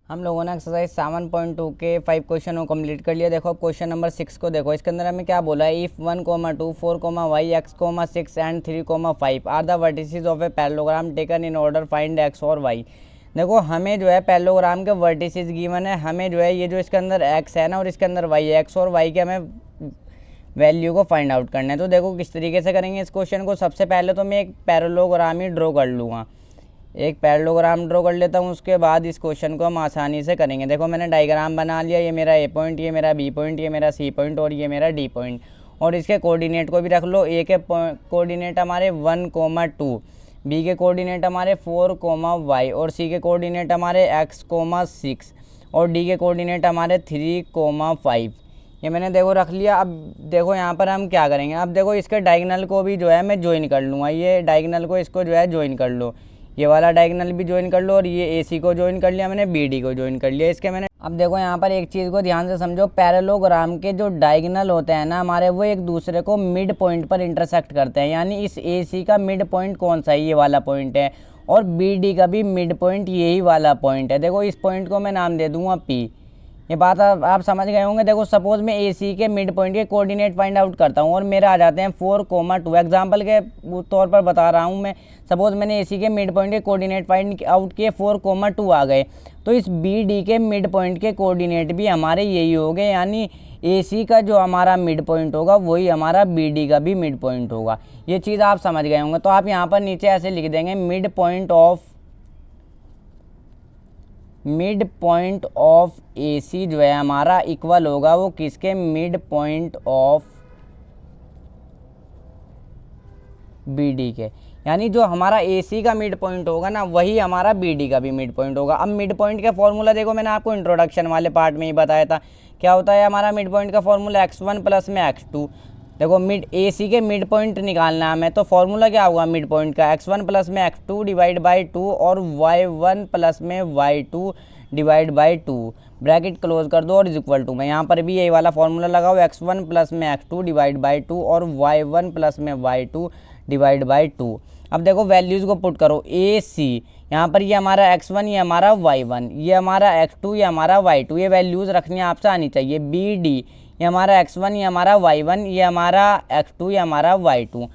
हम लोगों ने एक्सरसाइज 7.2 के 5 क्वेश्चन को कंप्लीट कर लिया। देखो अब क्वेश्चन नंबर 6 को देखो। इसके अंदर हमें क्या बोला है, if 1, 2, 4, y, x, 6 and 3, 5 are the vertices of a parallelogram taken in order find x और y। देखो हमें जो है पैरेललोग्राम के वर्टिसेस गिवन है, हमें जो है ये जो इसके अंदर x है ना और इसके अंदर y है, x और y के हमें वैल्यू को फाइंड आउट करना है। तो देखो किस तरीके से करेंगे इस क्वेश्चन को। सबसे पहले तो मैं एक पैरेललोग्राम ही ड्रॉ कर लूँगा, एक पैरेललोग्राम ड्रॉ कर लेता हूँ। उसके बाद इस क्वेश्चन को हम आसानी से करेंगे। देखो मैंने डायग्राम बना लिया, ये मेरा ए पॉइंट, ये मेरा बी पॉइंट, ये मेरा सी पॉइंट और ये मेरा डी पॉइंट। और इसके कोऑर्डिनेट को भी रख लो। ए के कोऑर्डिनेट हमारे 1, 2, बी के कोऑर्डिनेट हमारे 4, y और सी के कोऑर्डिनेट हमारे x, 6 और डी के कोऑर्डिनेट हमारे 3, 5। ये मैंने देखो रख लिया। अब देखो यहाँ पर हम क्या करेंगे, अब देखो इसके डायगोनल को भी जो है मैं ज्वाइन कर लूँगा। ये डायगोनल को इसको जो है ज्वाइन कर लो, ये वाला डायगोनल भी ज्वाइन कर लो और ये AC को ज्वाइन कर लिया मैंने, BD को ज्वाइन कर लिया इसके मैंने। अब देखो यहाँ पर एक चीज़ को ध्यान से समझो, पैरेललोग्राम के जो डायगोनल होते हैं ना हमारे, वो एक दूसरे को मिड पॉइंट पर इंटरसेक्ट करते हैं। यानी इस AC का मिड पॉइंट कौन सा है, ये वाला पॉइंट है, और BD का भी मिड पॉइंट यही वाला पॉइंट है। देखो इस पॉइंट को मैं नाम दे दूंगा P। ये बात आप समझ गए होंगे। देखो सपोज मैं AC के मिड पॉइंट के कोऑर्डिनेट फाइंड आउट करता हूँ और मेरे आ जाते हैं 4, 2। एग्जांपल के तौर पर बता रहा हूँ मैं। सपोज मैंने AC के मिड पॉइंट के कोऑर्डिनेट फाइंड आउट किए, 4, 2 आ गए, तो इस BD के मिड पॉइंट के कोऑर्डिनेट भी हमारे यही हो गए। यानी AC का जो हमारा मिड पॉइंट होगा वही हमारा BD का भी मिड पॉइंट होगा। ये चीज़ आप समझ गए होंगे। तो आप यहाँ पर नीचे ऐसे लिख देंगे, मिड पॉइंट ऑफ AC जो है हमारा इक्वल होगा वो किसके, मिड पॉइंट ऑफ BD के। यानी जो हमारा AC का मिड पॉइंट होगा ना वही हमारा BD का भी मिड पॉइंट होगा। अब मिड पॉइंट का फॉर्मूला देखो, मैंने आपको इंट्रोडक्शन वाले पार्ट में ही बताया था। क्या होता है हमारा मिड पॉइंट का फॉर्मूला, x1 प्लस में x2। देखो AC के मिड पॉइंट निकालना है हमें, तो फॉर्मूला क्या होगा मिड पॉइंट का, x1 प्लस में x2 डिवाइड बाई 2 और y1 प्लस में y2 divide by 2। Bracket close कर दो और इज इक्वल टू में यहाँ पर भी यही वाला फॉर्मूला लगाओ, x1 प्लस में x2 डिवाइड बाई 2 और y1 प्लस में y2 डिवाइड बाई 2। अब देखो वैल्यूज़ को पुट करो। AC यहाँ पर ये हमारा x1, ये हमारा y1, ये हमारा x2, ये हमारा y2, ये वैल्यूज़ रखनी आपसे आनी चाहिए। BD ये हमारा x1, ये हमारा y1, ये हमारा x2, ये हमारा y2।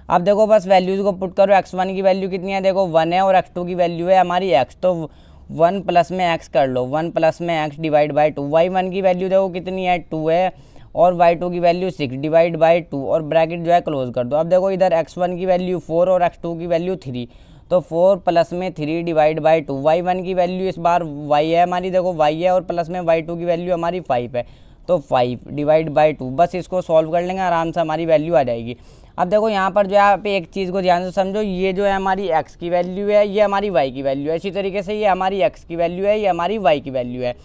अब देखो बस वैल्यूज़ को पुट करो। x1 की वैल्यू कितनी है, देखो 1 है, और x2 की वैल्यू है हमारी x, तो 1 प्लस में x कर लो, 1 प्लस में x डिवाइड बाई 2। y1 की वैल्यू देखो कितनी है, 2 है, और y2 की वैल्यू 6 डिवाइड बाई 2 और ब्रैकेट जो है क्लोज कर दो। अब देखो इधर x1 की वैल्यू 4 और x2 की वैल्यू 3, तो 4 प्लस में 3 डिवाइड बाई 2। y1 की वैल्यू इस बार y है हमारी, देखो y है, और प्लस में y2 की वैल्यू हमारी 5 है, तो 5 डिवाइड बाई 2। बस इसको सॉल्व कर लेंगे, आराम से हमारी वैल्यू आ जाएगी। अब देखो यहाँ पर जो है आप एक चीज़ को ध्यान से समझो, ये जो है हमारी x की वैल्यू है, ये हमारी y की वैल्यू है। इसी तरीके से ये हमारी x की वैल्यू है, ये हमारी y की वैल्यू है।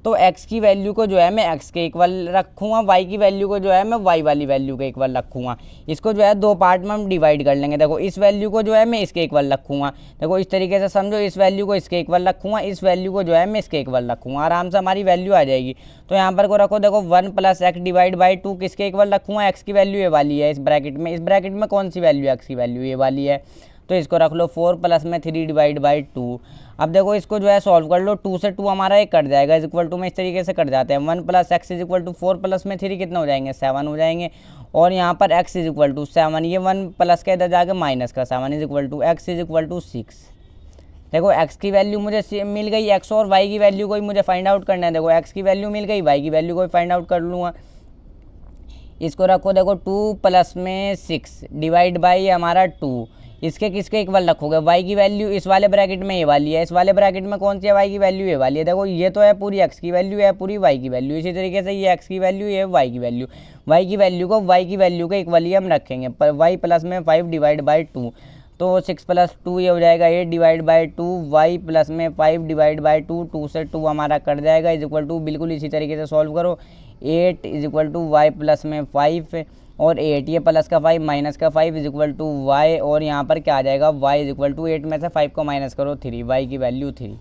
तो x की वैल्यू को जो है मैं x के इक्वल रखूँगा, y की वैल्यू को जो है मैं y वाली वैल्यू के इक्वल रखूँगा। इसको जो है दो पार्ट में हम डिवाइड कर लेंगे। देखो इस वैल्यू को जो है मैं इसके इक्वल रखूँगा, देखो इस तरीके से समझो, इस वैल्यू को इसके इक्वल रखूँगा, इस वैल्यू को जो है मैं इसके इक्वल रखूँगा, आराम से हमारी वैल्यू आ जाएगी। तो यहाँ पर को रखो, देखो 1 प्लस x डिवाइड बाई 2 किसके इक्वल रखूँगा, x की वैल्यू ये वाली है इस ब्रैकेट में। इस ब्रैकेट में कौन सी वैल्यू है, x की वैल्यू ये वाली है, तो इसको रख लो 4 प्लस में 3 डिवाइड बाई 2। अब देखो इसको जो है सॉल्व कर लो, 2 से 2 हमारा एक कट जाएगा, इज इक्वल टू में इस तरीके से कट जाते हैं। 1 plus x is equal to 4 plus में 3 कितना हो जाएंगे, 7 हो जाएंगे, और यहाँ पर x इज इक्वल टू 7, ये 1 प्लस का इधर जाके माइनस का 7 is equal to x is equal to 6। देखो x की वैल्यू मुझे मिल गई, x और y की वैल्यू को ही मुझे फाइंड आउट करना है। देखो x की वैल्यू मिल गई, y की वैल्यू को ही फाइंड आउट कर लूँगा। इसको रखो, देखो 2 प्लस में 6 डिवाइड बाई हमारा 2, इसके किसके इक्वल रखोगे, y की वैल्यू इस वाले ब्रैकेट में ये वाली है, इस वाले ब्रैकेट में कौन सी है, y की वैल्यू ये वाली है। देखो ये तो है पूरी x की वैल्यू, है पूरी y की वैल्यू। इसी तरीके से ये x की वैल्यू, ये y की वैल्यू, y की वैल्यू को y की वैल्यू के इक्वल ही हम रखेंगे। y प्लस में 5 डिवाइड बाई 2, तो 6 प्लस 2 ये हो जाएगा 8 डिवाइड बाई 2, y प्लस में 5 डिवाइड बाई 2, 2 से 2 हमारा कट जाएगा, इज इक्वल टू, बिल्कुल इसी तरीके से सॉल्व करो, 8 is equal to y plus में 5 और 8, ये प्लस का 5 माइनस का 5 इज इक्वल टू y, और यहाँ पर क्या आ जाएगा, y इज इक्वल टू 8 में से 5 को माइनस करो 3, y की वैल्यू 3।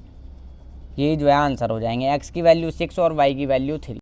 यही जो है आंसर हो जाएंगे, x की वैल्यू 6 और y की वैल्यू 3।